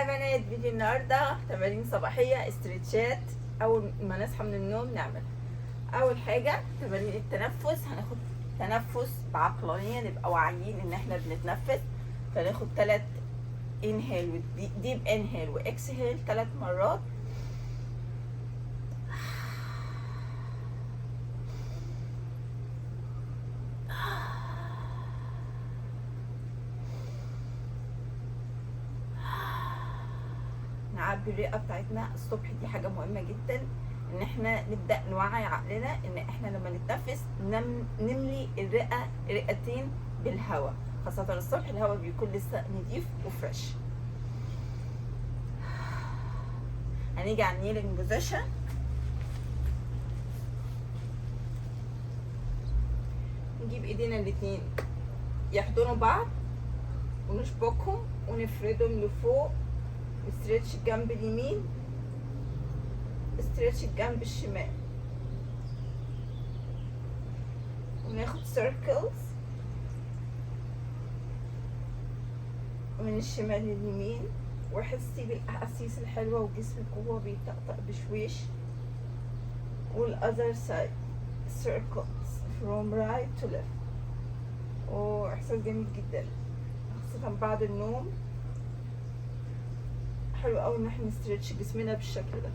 بنات، فيديو النهارده تمارين صباحيه استرتشات. اول ما نصحى من النوم نعمل اول حاجه تمارين التنفس. هناخد تنفس بعقلانيه، نبقى واعيين ان احنا بنتنفس. فناخد 3 انهيل وديب انهيل واكسهيل 3 مرات. نعبي الرئه بتاعتنا الصبح، دي حاجه مهمه جدا ان احنا نبدا نوعي عقلنا ان احنا لما نتنفس نملي رئتين بالهواء، خاصه الصبح الهواء بيكون لسه نضيف وفريش. هنيجي على النيلنج بوزيشن، نجيب ايدينا الاتنين يحضنوا بعض ونشبكهم ونفردهم لفوق، استريتش الجنب اليمين، استريتش الجنب الشمال، وناخد سيركلز من الشمال لليمين، وحسي بالاحاسيس الحلوه وجسمك وهو بيطقطق بشويش. والاذر سايد circles from right to left. احساس جميل جدا خاصه بعد النوم. حلو قوي ان احنا نستريتش جسمنا بالشكل ده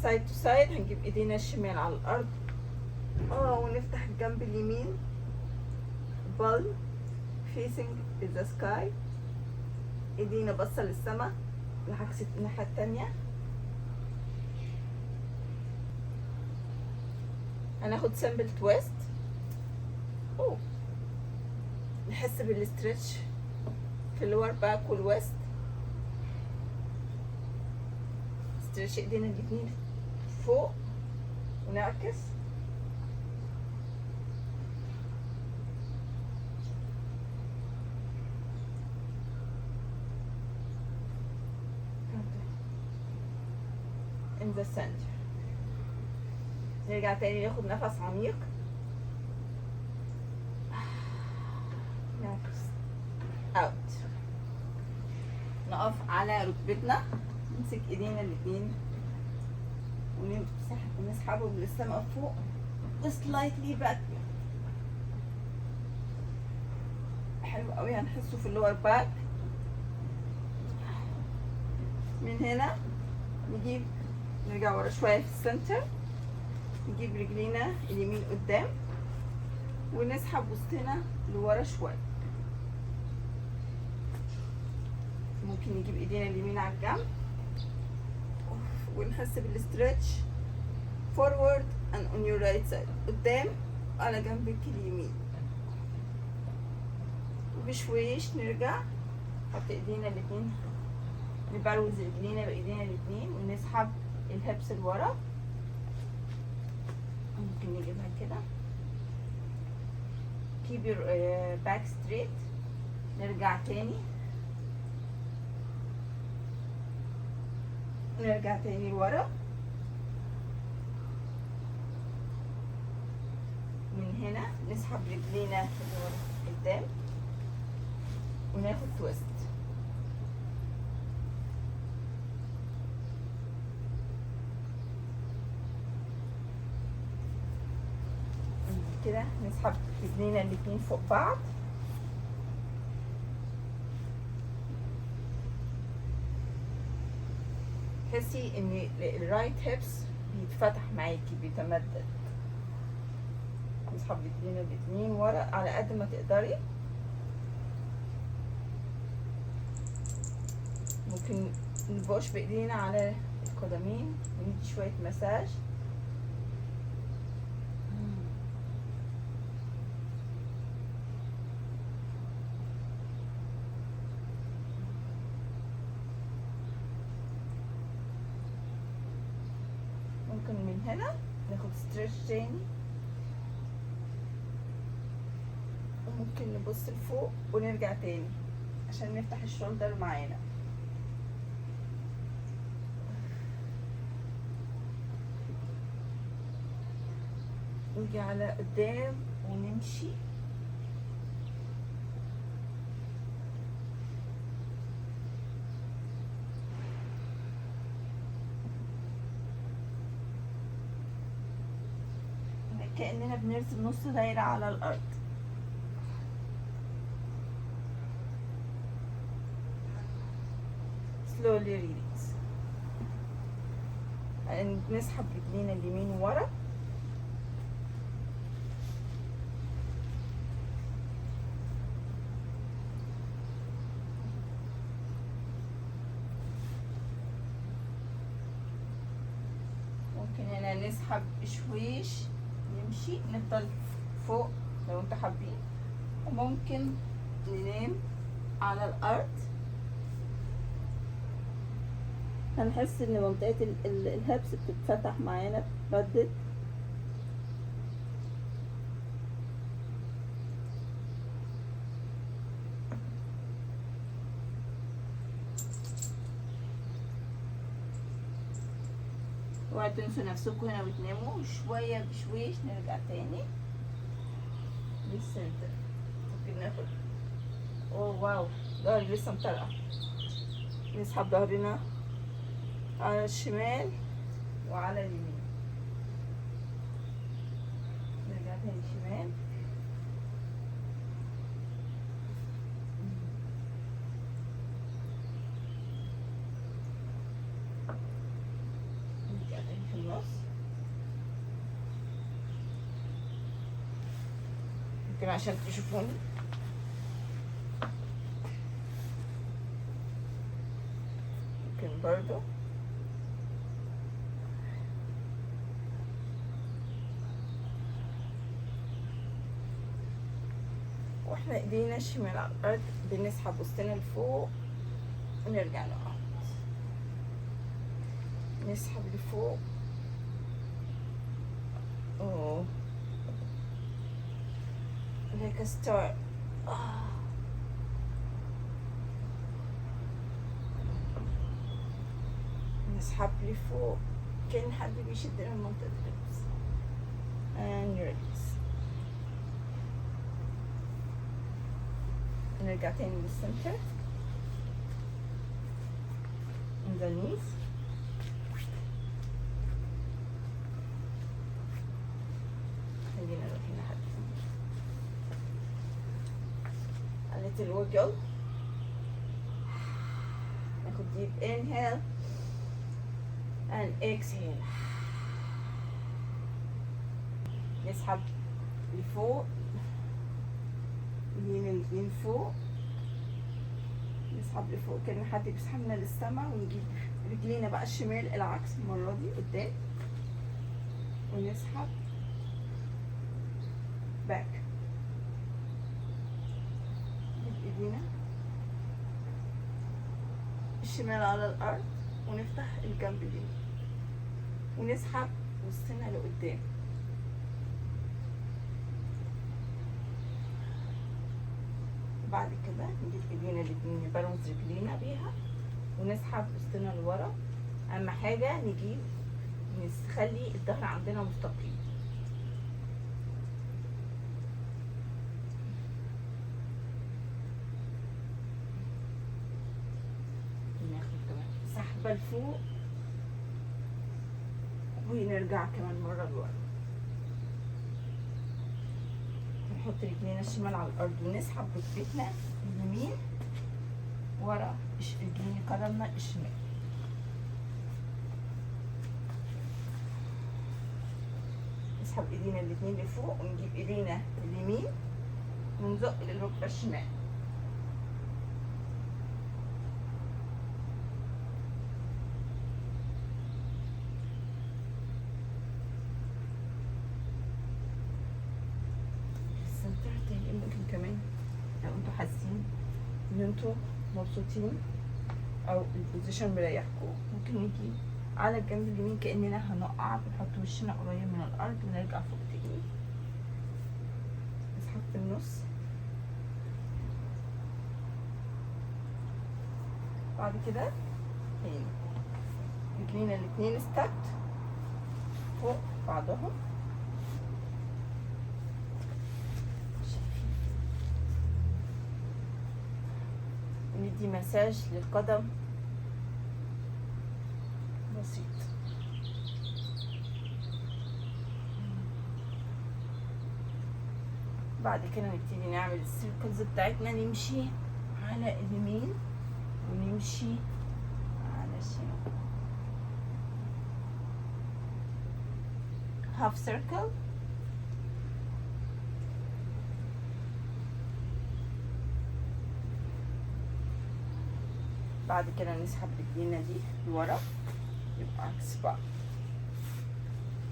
سايد تو سايد. هنجيب ايدينا الشمال على الارض ونفتح الجنب اليمين ball facing the sky، ايدينا باصه للسما بالعكس الناحيه التانية. هناخد سمبل تويست، نحس بالاسترتش في اللور باك والويست. استرتش ايدينا الاتنين فوق ونعكس. in the center. نرجع تاني ناخد نفس عميق، نفس out. نقف على ركبتنا، نمسك ايدينا الاتنين ونسحبهم للسما فوق وسلايتلي باك. حلو قوي، هنحسه في اللور باك. من هنا نرجع ورا شويه في السنتر، نجيب رجلينا اليمين قدام ونسحب وسطنا لورا شويه. ممكن نجيب ايدينا اليمين على الجنب ونحس بالاسترتش forward and on your right side، قدام على جنبك اليمين. وبشويش نرجع نحط ايدينا الاتنين، نبروز رجلينا بايدينا الاتنين ونسحب الهبس لورا. ممكن نجيبها كده keep your back straight. نرجع تاني لورا. من هنا نسحب رجلينا قدام وناخد تويست. كده نسحب رجلينا الاتنين فوق بعض. تحسي ان الرايت هيبس بيتفتح معاكي، بيتمدد. نسحب رجلينا الاتنين ورا على قد ما تقدري. ممكن نبوش بايدينا على القدمين وندي شويه مساج. ممكن من هنا ناخد ستريتش تاني، وممكن نبص لفوق ونرجع تاني عشان نفتح الشولدر معانا. نيجي على قدام ونمشي. كأننا بنرسم نص دايرة على الأرض. slowly release. نسحب رجلينا اليمين ورا. ممكن هنا نسحب شويش نمشي نفضل فوق لو انتوا حابين، وممكن ننام على الأرض. هنحس ان منطقة الهبس بتتفتح معانا، بتتردد. اوعوا تنسوا نفسكم هنا وتناموا، وشوية بشويش نرجع تاني للسنتر. ممكن ناخد واو ظهري لسه مطرقع. نسحب ظهرنا على الشمال وعلى اليمين، نرجع تاني شمال، نرجع تاني في النص. يمكن عشان تشوفوني. ممكن برضو واحنا ايدينا الشمال على الارض بنسحب وسطنا لفوق ونرجع نقعد. نسحب لفوق. اوه like a star. نسحب لفوق كأن حد بيشدنا من منطقة اللبس and release. نرجع تاني للسنتر in the knees. خلينا نروح هنا حد a little wiggle. ناخد deep inhale and exhale. نسحب لفوق، اليمين فوق، نسحب لفوق كأن حد بيسحبنا للسما، ونجيب رجلينا بقى الشمال العكس المرة دي قدام، ونسحب باك. نجيب ايدينا الشمال على الأرض ونفتح الجنب اليمين ونسحب وسطنا لقدام. بعد كده نجيب ايدينا الاتنين نبالانس رجلينا بيها ونسحب وسطنا لورا. اهم حاجه نجيب نخلي الظهر عندنا مستقيم. ناخد كمان سحبه لفوق ونرجع كمان مره لورا. نحط رجلينا الشمال على الارض ونسحب ركبتنا اليمين ورا رجلين قدمنا الشمال. نسحب ايدينا الاتنين لفوق ونجيب ايدينا اليمين ونزق للركبه الشمال. ممكن كمان لو انتوا حاسين ان انتوا مبسوطين او البوزيشن مريحكم، ممكن نيجي على الجنب اليمين كاننا هنقع، بنحط وشنا قريب من الارض ونرجع فوق تاني. نسحب في النص. بعد كده تاني رجلينا الاتنين ستاكت فوق بعضهم، ندي مساج للقدم بسيط. بعد كده نبتدي نعمل السيركلز بتاعتنا، نمشي على اليمين ونمشي على الشمال. هاف سيركل، بعد كده نسحب رجلينا دي لورا يبقى عكس بعض.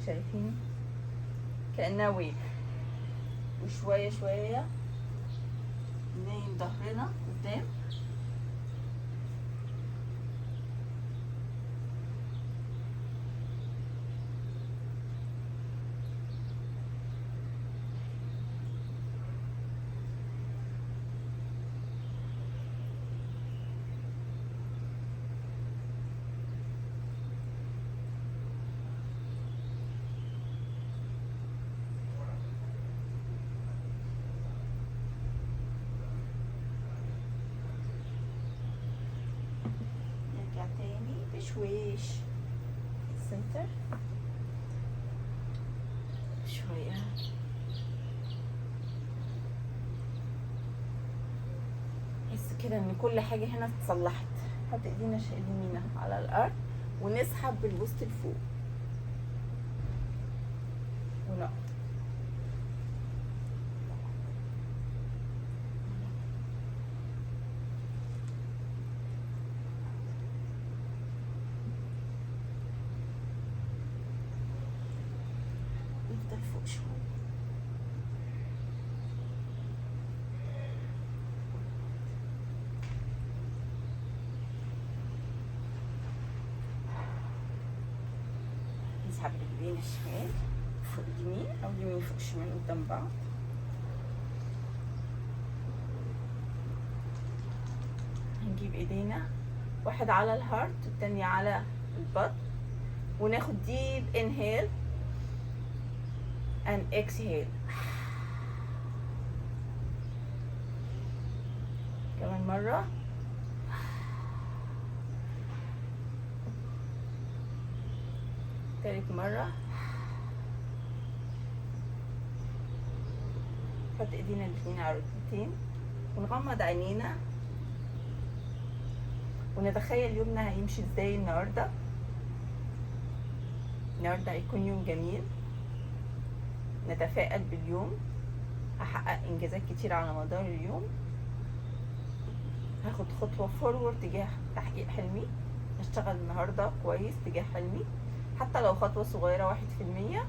شايفين كأنها ويف، وشوية شوية نايم ظهرنا قدام. بشويش سنتر شوية، بس كده ان كل حاجة هنا اتصلحت. نحط ايدينا اليمين على الارض ونسحب بالوسط لفوق ونقط. فوق شوية. نسحب رجلين الشمال فوق اليمين او اليمين فوق الشمال قدام بعض. هنجيب ايدينا واحد على الهارت والتانية على البطن، وناخد ديب انهيل and exhale. كمان مرة. تالت مرة. نحط ايدينا الاتنين على الركبتين ونغمض عينينا ونتخيل يومنا هيمشي ازاي النهارده. النهارده هيكون يوم جميل، نتفائل باليوم، هحقق انجازات كتير على مدار اليوم، هاخد خطوه فورورد تجاه تحقيق حلمي، هشتغل النهارده كويس تجاه حلمي، حتى لو خطوه صغيره 1%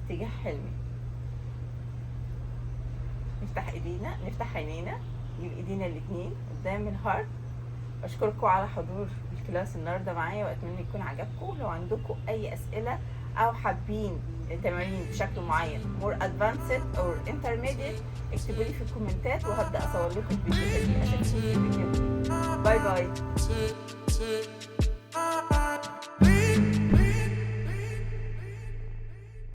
تجاه حلمي. نفتح ايدينا، نفتح عينينا، نجيب ايدينا الاتنين قدام الهارت. اشكركم على حضور الكلاس النهارده معايا، واتمنى يكون عجبكم. لو عندكم اي اسئله او حابين تمارين بشكل معين more advanced or intermediate اكتبوا لي في الكومنتات وهبدا اصور لكم الفيديو. باي باي.